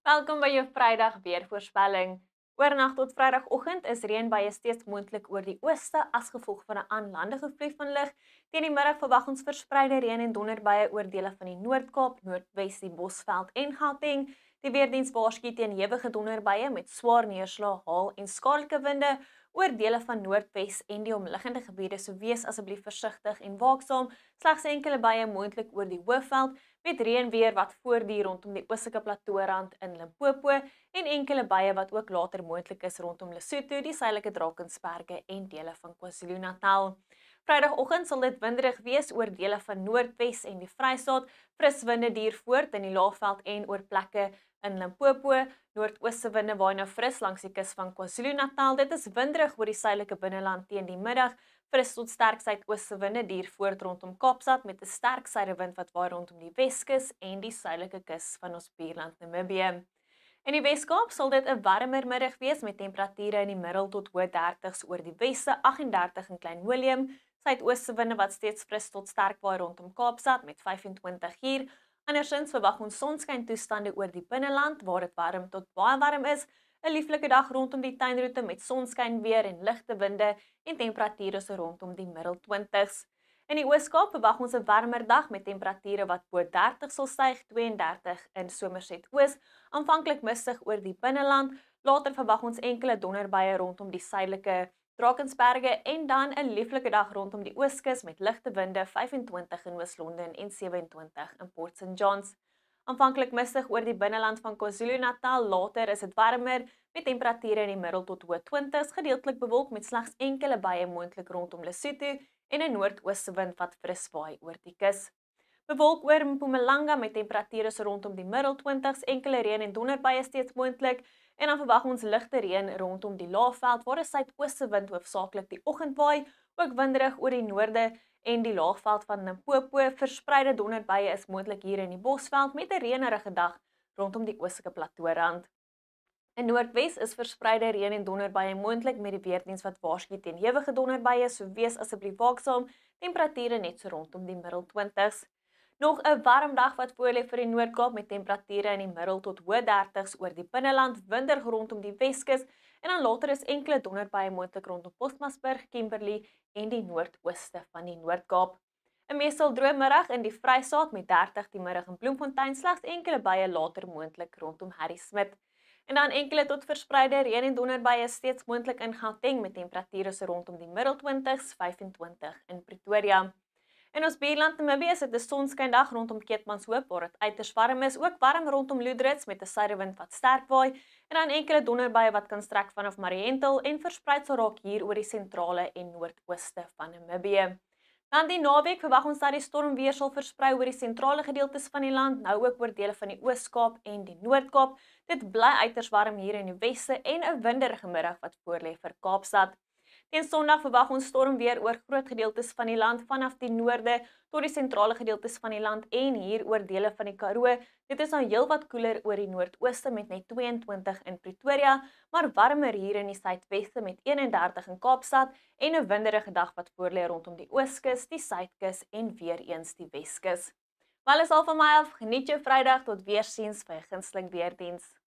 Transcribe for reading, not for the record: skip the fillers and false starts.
Welkom by jou Vrydag weervoorspelling. Oornag tot Vrydagoggend is reënbuie steeds moontlik oor die ooste as gevolg van 'n aanlandige vloei van lug. Teen die middag verwag ons verspreide reën en donderbuie oor dele van die Noord-Kaap, Noordwes, die Bosveld en Gauteng. Die weerdiens waarsku teen ewige donderbuie met swaar neerslae, haal en skadelike winde oor dele van Noordwes en die omliggende gebiede. So wees asseblief versigtig en waaksaam. Slegs enkele buie moontlik oor die Hoëveld met reënweer wat voortduur rondom die oostelike plateaurand in Limpopo en enkele buie wat ook later moontlik is rondom Lesotho, die suidelike Drakensberge en dele van KwaZulu-Natal. Vrydagoggend sal dit winderig wees oor dele van Noordwes en die Vrystaat. Fris winde duur voort in die Laagveld en oor plekke in Limpopo. Noordooste winde waai nou fris langs die kus van KwaZulu-Natal. Dit is winderig oor die suidelike binneland teen die middag. Fris tot sterk suidooste winde duur voort rondom Kaapstad met 'n sterk suidewind wat waai rondom die Weskus en die suidelike kus van ons buurland Namibië. In die Weskaap sal dit 'n warmer middag wees met temperature in die middel tot hoë 30's oor die weste, 38 in Klein Willem, suidooste winde wat steeds fris tot sterk waai rondom Kaapstad met 25 hier. Andersins verwag ons sonskyn toestande oor die binneland waar dit warm tot baie warm is. 'n Lieflike dag rondom die tuinroete met sonskyn weer en ligte winde en temperature so rondom die middel 20's. In die Ooskaap verwag ons 'n warmer dag met temperature wat bo 30 sal styg, 32 in Somerset Oos, aanvanklik mistig oor die binneland. Later verwag ons enkele donderbuie rondom die suidelike Drakensberge en dan 'n lieflike dag rondom die Ooskus met ligte winde, 25 in Oos-London en 27 in Port St Johns. Aanvanklik mistig oor die binneland van KwaZulu-Natal, later is dit warmer met temperature in die middel tot hoë 20's, gedeeltelik bewolk met slegs enkele buie moontlik rondom Lesotho en 'n noordooste wind wat fris waai oor die kus. Bewolk oor Mpumalanga met temperature so rondom die middel 20's, enkele reën en donderbuie steeds moontlik en dan verwag ons ligte reën rondom die Laagveld waar 'n suidooste wind hoofsaaklik die oggend waai, ook winderig oor die noorde en die Laagveld van Limpopo. Verspreide donderbuie is moontlik hier in die Bosveld met 'n reënerige dag rondom die oostelike plateaurand. In Noordwes is verspreide reën en donderbuie moontlik met die weerdiens wat waarsku teen ewige donderbuie, so wees asseblief waaksaam. Temperature net so rondom die middel 20's. Nog 'n warm dag wat voorlê vir die Noord-Kaap met temperature in die middel tot hoë 30's oor die binneland, winderig rondom die Weskus en dan later is enkele donderbuie moontlik rondom Postmasburg, Kimberley en die noordooste van die Noord-Kaap. 'n Meestal droë middag in die Vrystaat met 30 die middag in Bloemfontein, slegs enkele buie later moontlik rondom Harrismith. En dan enkele tot verspreide reën en donderbuie steeds moontlik in Gauteng met temperature so rondom die middel 20's, 25 in Pretoria. In ons buurland Namibië is dit 'n sonskyndag rondom Keetmanshoop waar dit uiters warm is, ook warm rondom Loodrich met 'n suidewind wat sterk waai en dan enkele donderbuie wat kan strek vanaf Mariental en versprei sal raak hier oor die sentrale en noordooste van Namibië. Dan die naweek verwag ons dat die storm weer sal versprei oor die sentrale gedeeltes van die land, nou ook oor dele van die Oos-Kaap en die Noord-Kaap. Dit bly uiters warm hier in die weste en 'n winderige middag wat voorlê vir Kaapstad. Teen Sondag verwag ons storm weer oor groot gedeeltes van die land vanaf die noorde tot die sentrale gedeeltes van die land en hier oor dele van die Karoo. Dit is nou heelwat koeler oor die noordooste met net 22 in Pretoria, maar warmer hier in die suidweste met 31 in Kaapstad en 'n winderige dag wat voorlê rondom die Ooskus, die Suidkus en weer eens die Weskus. Wel is al van my af, geniet jou Vrydag tot weersiens by 'n gunsteling weerdiens.